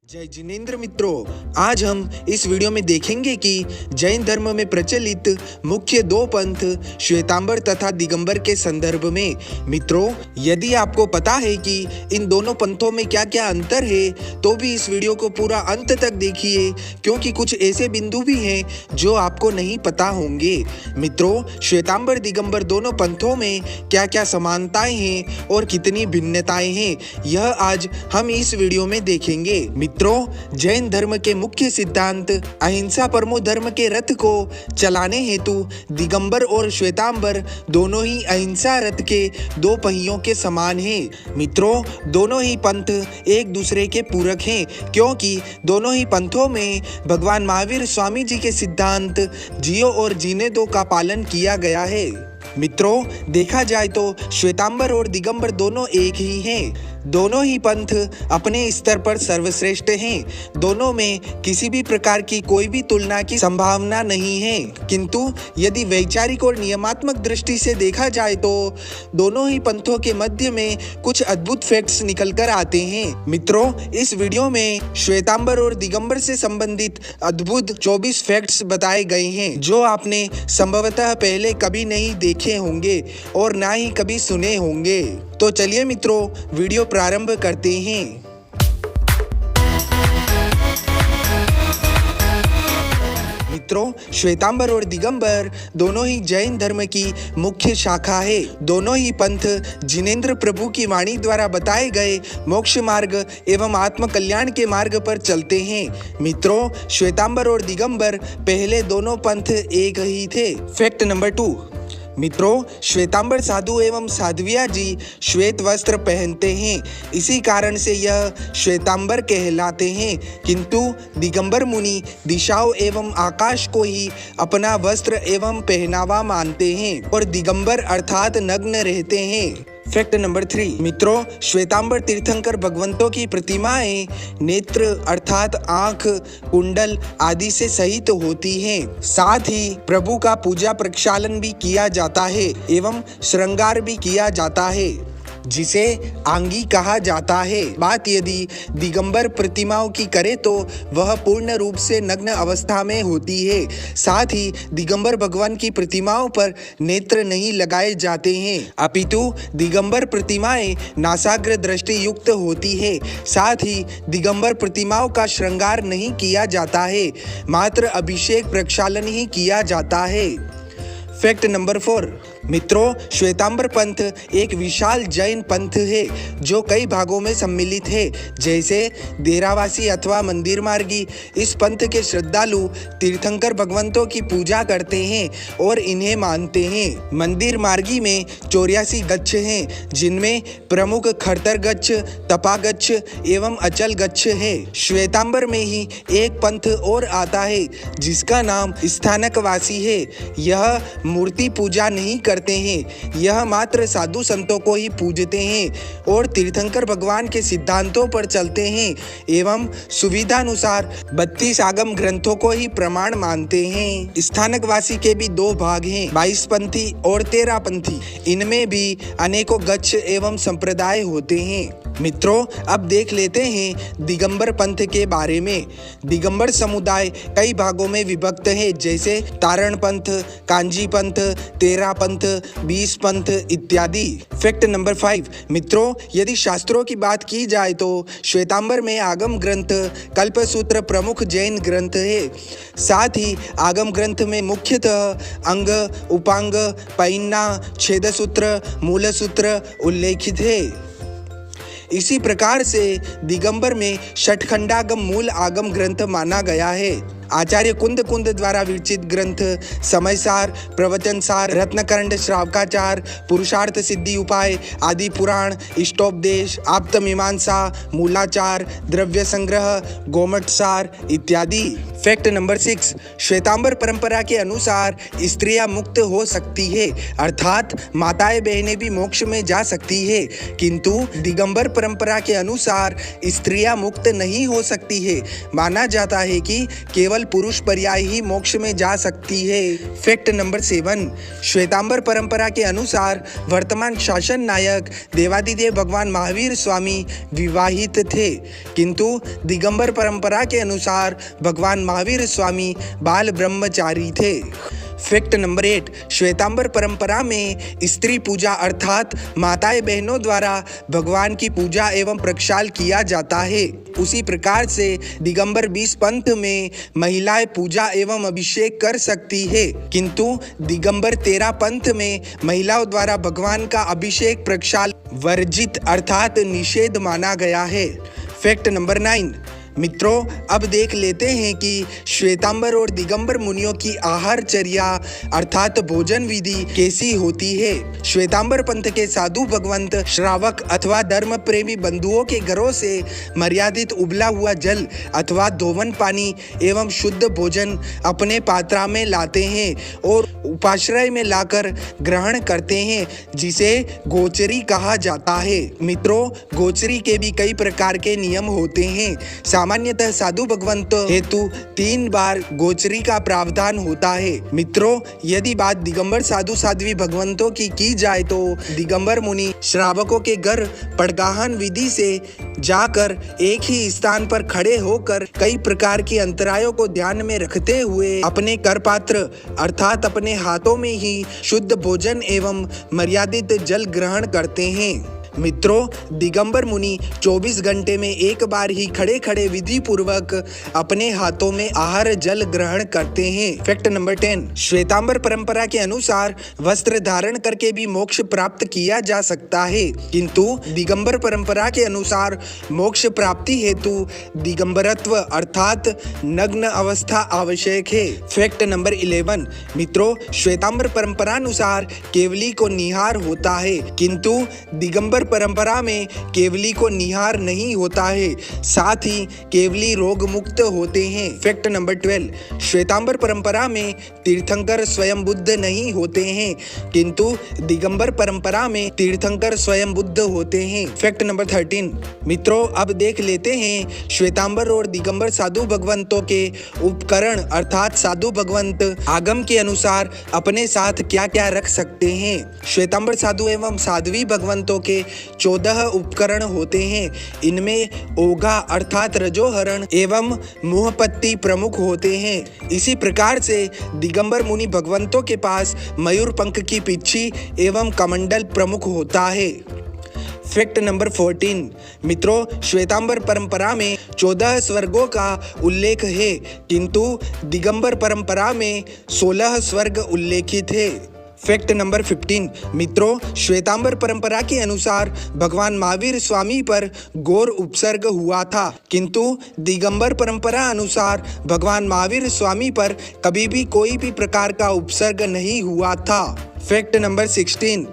जय जिनेंद्र मित्रों, आज हम इस वीडियो में देखेंगे कि जैन धर्म में प्रचलित मुख्य दो पंथ श्वेतांबर तथा दिगंबर के संदर्भ में। मित्रों, यदि आपको पता है कि इन दोनों पंथों में क्या क्या अंतर है तो भी इस वीडियो को पूरा अंत तक देखिए, क्योंकि कुछ ऐसे बिंदु भी हैं जो आपको नहीं पता होंगे। मित्रों, श्वेतांबर दिगंबर दोनों पंथों में क्या क्या समानताएं हैं और कितनी भिन्नताएं हैं, यह आज हम इस वीडियो में देखेंगे। मित्रों, जैन धर्म के मुख्य सिद्धांत अहिंसा परमो धर्म के रथ को चलाने हेतु दिगंबर और श्वेतांबर दोनों ही अहिंसा रथ के दो पहियों के समान हैं। मित्रों, दोनों ही पंथ एक दूसरे के पूरक हैं, क्योंकि दोनों ही पंथों में भगवान महावीर स्वामी जी के सिद्धांत जियो और जीने दो का पालन किया गया है। मित्रों, देखा जाए तो श्वेतांबर और दिगंबर दोनों एक ही हैं। दोनों ही पंथ अपने स्तर पर सर्वश्रेष्ठ हैं। दोनों में किसी भी प्रकार की कोई भी तुलना की संभावना नहीं है। किंतु यदि वैचारिक और नियमात्मक दृष्टि से देखा जाए तो दोनों ही पंथों के मध्य में कुछ अद्भुत फैक्ट्स निकल कर आते हैं। मित्रों, इस वीडियो में श्वेतांबर और दिगंबर से संबंधित अद्भुत 24 फैक्ट्स बताए गए हैं, जो आपने संभवतः पहले कभी नहीं देखे होंगे और ना ही कभी सुने होंगे। तो चलिए मित्रों, वीडियो प्रारंभ करते हैं। मित्रों, श्वेतांबर और दिगंबर दोनों ही जैन धर्म की मुख्य शाखा है। दोनों ही पंथ जिनेंद्र प्रभु की वाणी द्वारा बताए गए मोक्ष मार्ग एवं आत्म कल्याण के मार्ग पर चलते हैं। मित्रों, श्वेतांबर और दिगंबर पहले दोनों पंथ एक ही थे। Fact number 2। मित्रों, श्वेतांबर साधु एवं साध्विया जी श्वेत वस्त्र पहनते हैं, इसी कारण से यह श्वेतांबर कहलाते हैं। किंतु दिगंबर मुनि दिशाओं एवं आकाश को ही अपना वस्त्र एवं पहनावा मानते हैं और दिगंबर अर्थात नग्न रहते हैं। Fact number 3। मित्रों, श्वेतांबर तीर्थंकर भगवंतों की प्रतिमाएं नेत्र अर्थात आंख, कुंडल आदि से सहित होती हैं। साथ ही प्रभु का पूजा प्रक्षालन भी किया जाता है एवं श्रृंगार भी किया जाता है, जिसे आंगी कहा जाता है। बात यदि दिगंबर प्रतिमाओं की करें तो वह पूर्ण रूप से नग्न अवस्था में होती है। साथ ही दिगंबर भगवान की प्रतिमाओं पर नेत्र नहीं लगाए जाते हैं, अपितु दिगंबर प्रतिमाएं नासाग्र दृष्टि युक्त होती है। साथ ही दिगंबर प्रतिमाओं का श्रृंगार नहीं किया जाता है, मात्र अभिषेक प्रक्षालन ही किया जाता है। Fact number 4। मित्रों, श्वेतांबर पंथ एक विशाल जैन पंथ है जो कई भागों में सम्मिलित है, जैसे देरावासी अथवा मंदिर मार्गी। इस पंथ के श्रद्धालु तीर्थंकर भगवंतों की पूजा करते हैं और इन्हें मानते हैं। मंदिर मार्गी में 84 गच्छ हैं, जिनमें प्रमुख खड़तर गच्छ, तपा गच्छ एवं अचल गच्छ है। श्वेतांबर में ही एक पंथ और आता है जिसका नाम स्थानकवासी है। यह मूर्ति पूजा नहीं करते हैं, यह मात्र साधु संतों को ही पूजते हैं और तीर्थंकर भगवान के सिद्धांतों पर चलते हैं एवं सुविधानुसार 32 आगम ग्रंथों को ही प्रमाण मानते हैं। स्थानकवासी के भी दो भाग हैं, 22 पंथी और 13 पंथी। इनमें भी अनेकों गच्छ एवं संप्रदाय होते हैं। मित्रों, अब देख लेते हैं दिगंबर पंथ के बारे में। दिगंबर समुदाय कई भागों में विभक्त है, जैसे तारण पंथ, कांजी पंथ, 13 पंथ, 20 पंथ इत्यादि। Fact number 5। मित्रों, यदि शास्त्रों की बात की जाए तो श्वेतांबर में आगम ग्रंथ कल्पसूत्र प्रमुख जैन ग्रंथ है। साथ ही आगम ग्रंथ में मुख्यतः अंग, उपांग, पैन्ना, छेदसूत्र, मूलसूत्र उल्लेखित है। इसी प्रकार से दिगंबर में षटखंडागम मूल आगम ग्रंथ माना गया है। आचार्य कुंद द्वारा विरचित ग्रंथ समयसार, प्रवचनसार, रत्नकरंड, श्रावकाचार, पुरुषार्थ सिद्धि उपाय, आदि पुराण, इष्टोपदेश, आप्तमीमांसा, मूलाचार, द्रव्य संग्रह, गोमटसार इत्यादि। Fact number 6। श्वेतांबर परंपरा के अनुसार स्त्रियां मुक्त हो सकती है, अर्थात माताएं बहनें भी मोक्ष में जा सकती है। किंतु दिगंबर परंपरा के अनुसार स्त्रियां मुक्त नहीं हो सकती है। माना जाता है कि केवल केवल पुरुष पर्याय ही मोक्ष में जा सकती है। फैक्ट नंबर 7, श्वेतांबर परंपरा के अनुसार वर्तमान शासन नायक देवादिदेव भगवान महावीर स्वामी विवाहित थे, किंतु दिगंबर परंपरा के अनुसार भगवान महावीर स्वामी बाल ब्रह्मचारी थे। फैक्ट नंबर 8, श्वेतांबर परंपरा में स्त्री पूजा अर्थात माताएं बहनों द्वारा भगवान की पूजा एवं प्रक्षाल किया जाता है। उसी प्रकार से दिगंबर 20 पंथ में महिलाएं पूजा एवं अभिषेक कर सकती है, किंतु दिगंबर 13 पंथ में महिलाओं द्वारा भगवान का अभिषेक प्रक्षाल वर्जित अर्थात निषेध माना गया है। फैक्ट नंबर 9, मित्रों अब देख लेते हैं कि श्वेतांबर और दिगंबर मुनियों की आहारचर्या अर्थात भोजन विधि कैसी होती है। श्वेतांबर पंथ के साधु भगवंत श्रावक अथवा धर्म प्रेमी बंधुओं के घरों से मर्यादित उबला हुआ जल अथवा धोवन पानी एवं शुद्ध भोजन अपने पात्रा में लाते हैं और उपाश्रय में लाकर ग्रहण करते हैं, जिसे गोचरी कहा जाता है। मित्रों गोचरी के भी कई प्रकार के नियम होते हैं। सामान्यतः साधु भगवंत हेतु 3 बार गोचरी का प्रावधान होता है। मित्रों यदि बात दिगंबर साधु साध्वी भगवंतों की जाए तो दिगंबर मुनि श्रावकों के घर पड़गाहन विधि से जाकर एक ही स्थान पर खड़े होकर कई प्रकार के अंतरायों को ध्यान में रखते हुए अपने करपात्र अर्थात अपने हाथों में ही शुद्ध भोजन एवं मर्यादित जल ग्रहण करते हैं। मित्रों दिगंबर मुनि 24 घंटे में एक बार ही खड़े खड़े विधि पूर्वक अपने हाथों में आहार जल ग्रहण करते हैं। फैक्ट नंबर 10, श्वेतांबर परंपरा के अनुसार वस्त्र धारण करके भी मोक्ष प्राप्त किया जा सकता है, किंतु दिगंबर परंपरा के अनुसार मोक्ष प्राप्ति हेतु दिगंबरत्व अर्थात नग्न अवस्था आवश्यक है। फैक्ट नंबर 11, मित्रों श्वेतांबर परंपरा अनुसार केवली को निहार होता है, किंतु दिगंबर परंपरा में केवली को निहार नहीं होता है, साथ ही केवली रोग मुक्त होते हैं। फैक्ट नंबर 12, श्वेतांबर परंपरा में तीर्थंकर स्वयं बुद्ध नहीं होते हैं, किंतु दिगंबर परंपरा में तीर्थंकर स्वयं बुद्ध होते हैं। फैक्ट नंबर 13, मित्रों अब देख लेते हैं श्वेतांबर और दिगंबर साधु भगवंतों के उपकरण अर्थात साधु भगवंत आगम के अनुसार अपने साथ क्या क्या रख सकते हैं। श्वेतांबर साधु एवं साध्वी भगवंतों के 14 उपकरण होते हैं। इनमें ओघा अर्थात रजोहरण एवं मुहपत्ती प्रमुख होते हैं। इसी प्रकार से दिगंबर मुनि भगवंतों के पास मयूर पंख की पिच्छी एवं कमंडल प्रमुख होता है। फैक्ट नंबर 14, मित्रों श्वेतांबर परंपरा में 14 स्वर्गों का उल्लेख है, किंतु दिगंबर परंपरा में 16 स्वर्ग उल्लेखित है। फैक्ट नंबर 15, मित्रों श्वेतांबर परंपरा के अनुसार भगवान महावीर स्वामी पर घोर उपसर्ग हुआ था, किंतु दिगंबर परंपरा अनुसार भगवान महावीर स्वामी पर कभी भी कोई भी प्रकार का उपसर्ग नहीं हुआ था। फैक्ट नंबर 16,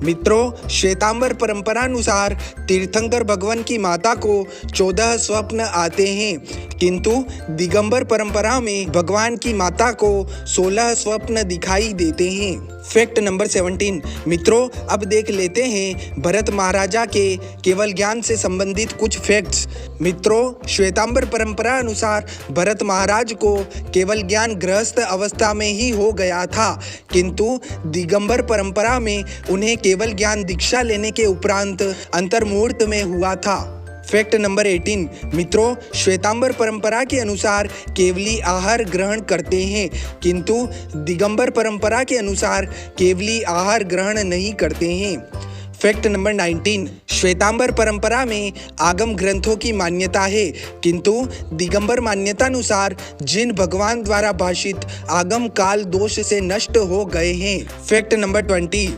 मित्रों श्वेतांबर परंपरा अनुसार तीर्थंकर भगवान की माता को 14 स्वप्न आते हैं, किंतु दिगंबर परंपरा में भगवान की माता को 16 स्वप्न दिखाई देते हैं। फैक्ट नंबर 17, मित्रों अब देख लेते हैं भरत महाराजा के केवल ज्ञान से संबंधित कुछ फैक्ट्स। मित्रों श्वेतांबर परंपरा अनुसार भरत महाराज को केवल ज्ञान गृहस्थ अवस्था में ही हो गया था, किंतु दिगंबर परंपरा में उन्हें केवल ज्ञान दीक्षा लेने के उपरांत अंतर्मुहूर्त में हुआ था। फैक्ट नंबर 18, मित्रों श्वेतांबर परंपरा के अनुसार केवली आहार ग्रहण करते हैं, किंतु दिगंबर परंपरा के अनुसार केवली आहार ग्रहण नहीं करते हैं। फैक्ट नंबर 19, श्वेतांबर परंपरा में आगम ग्रंथों की मान्यता है, किंतु दिगंबर मान्यता अनुसार जिन भगवान द्वारा भाषित आगम काल दोष से नष्ट हो गए हैं। फैक्ट नंबर 20,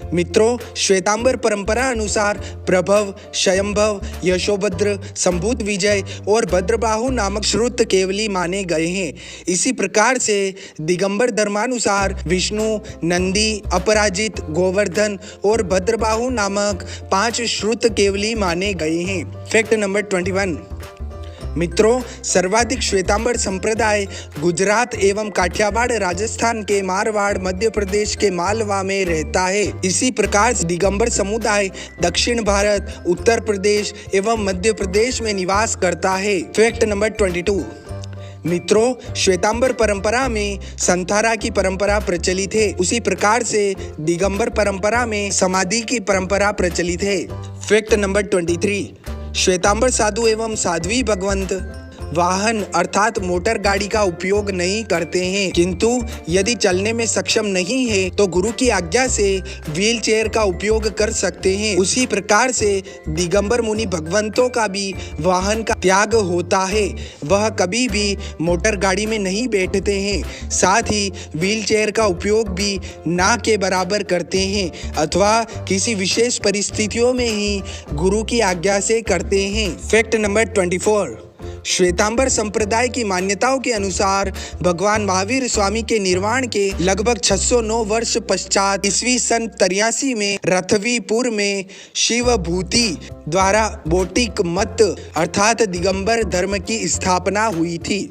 मित्रों श्वेतांबर परंपरा अनुसार प्रभव, शयंभव, यशोभद्र, संभूत विजय और भद्रबाहु नामक श्रुत केवली माने गए हैं। इसी प्रकार से दिगंबर धर्मानुसार विष्णु, नंदी, अपराजित, गोवर्धन और भद्रबाहु नामक 5 श्रुत केवली माने गए हैं। फैक्ट नंबर 21, मित्रों सर्वाधिक श्वेतांबर संप्रदाय गुजरात एवं काठियावाड़, राजस्थान के मारवाड़, मध्य प्रदेश के मालवा में रहता है। इसी प्रकार दिगंबर समुदाय दक्षिण भारत, उत्तर प्रदेश एवं मध्य प्रदेश में निवास करता है। फैक्ट नंबर 22, मित्रों, श्वेतांबर परंपरा में संथारा की परंपरा प्रचलित है, उसी प्रकार से दिगंबर परंपरा में समाधि की परंपरा प्रचलित है। फैक्ट नंबर 23, श्वेतांबर साधु एवं साध्वी भगवंत वाहन अर्थात मोटर गाड़ी का उपयोग नहीं करते हैं, किंतु यदि चलने में सक्षम नहीं है तो गुरु की आज्ञा से व्हील चेयर का उपयोग कर सकते हैं। उसी प्रकार से दिगंबर मुनि भगवंतों का भी वाहन का त्याग होता है, वह कभी भी मोटर गाड़ी में नहीं बैठते हैं, साथ ही व्हील चेयर का उपयोग भी ना के बराबर करते हैं अथवा किसी विशेष परिस्थितियों में ही गुरु की आज्ञा से करते हैं। फैक्ट नंबर 24, श्वेतांबर संप्रदाय की मान्यताओं के अनुसार भगवान महावीर स्वामी के निर्वाण के लगभग 609 वर्ष पश्चात ईस्वी सन 83 में रथवीपुर में शिव भूति द्वारा बौटिक मत अर्थात दिगंबर धर्म की स्थापना हुई थी।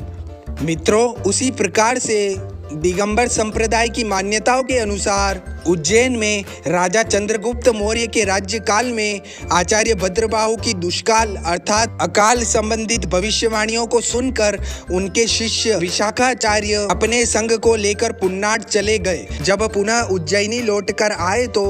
मित्रों, उसी प्रकार से दिगंबर संप्रदाय की मान्यताओं के अनुसार उज्जैन में राजा चंद्रगुप्त मौर्य के राज्यकाल में आचार्य भद्रबाहु की दुष्काल अर्थात अकाल संबंधित भविष्यवाणियों को सुनकर उनके शिष्य विशाखाचार्य अपने संघ को लेकर पुन्नाट चले गए। जब पुनः उज्जैनी लौटकर आए तो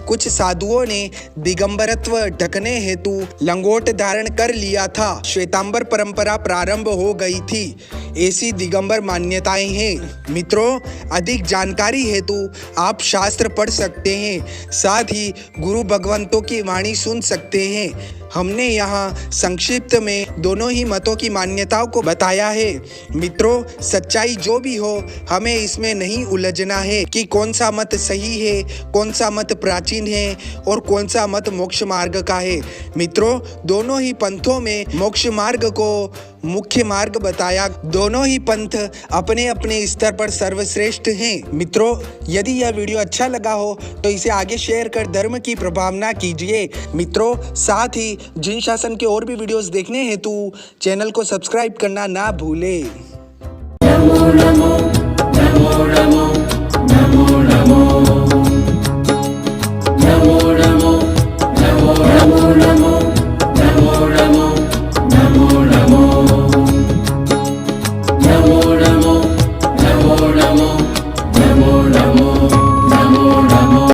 कुछ साधुओं ने दिगंबरत्व ढकने हेतु लंगोट धारण कर लिया था। श्वेतांबर परंपरा प्रारंभ हो गई थी, ऐसी दिगंबर मान्यताएं हैं। मित्रों, अधिक जानकारी हेतु आप शास्त्र पढ़ सकते हैं, साथ ही गुरु भगवंतों की वाणी सुन सकते हैं। हमने यहाँ संक्षिप्त में दोनों ही मतों की मान्यताओं को बताया है। मित्रों, सच्चाई जो भी हो, हमें इसमें नहीं उलझना है कि कौन सा मत सही है, कौन सा मत प्राचीन है और कौन सा मत मोक्ष मार्ग का है। मित्रों, दोनों ही पंथों में मोक्ष मार्ग को मुख्य मार्ग बताया। दोनों ही पंथ अपने अपने स्तर पर सर्वश्रेष्ठ हैं। मित्रों, यदि यह वीडियो अच्छा लगा हो तो इसे आगे शेयर कर धर्म की प्रभावना कीजिए। मित्रों, साथ ही जिन शासन के और भी वीडियोस देखने हेतु चैनल को सब्सक्राइब करना ना भूले। नमो नमो, नमो नमो।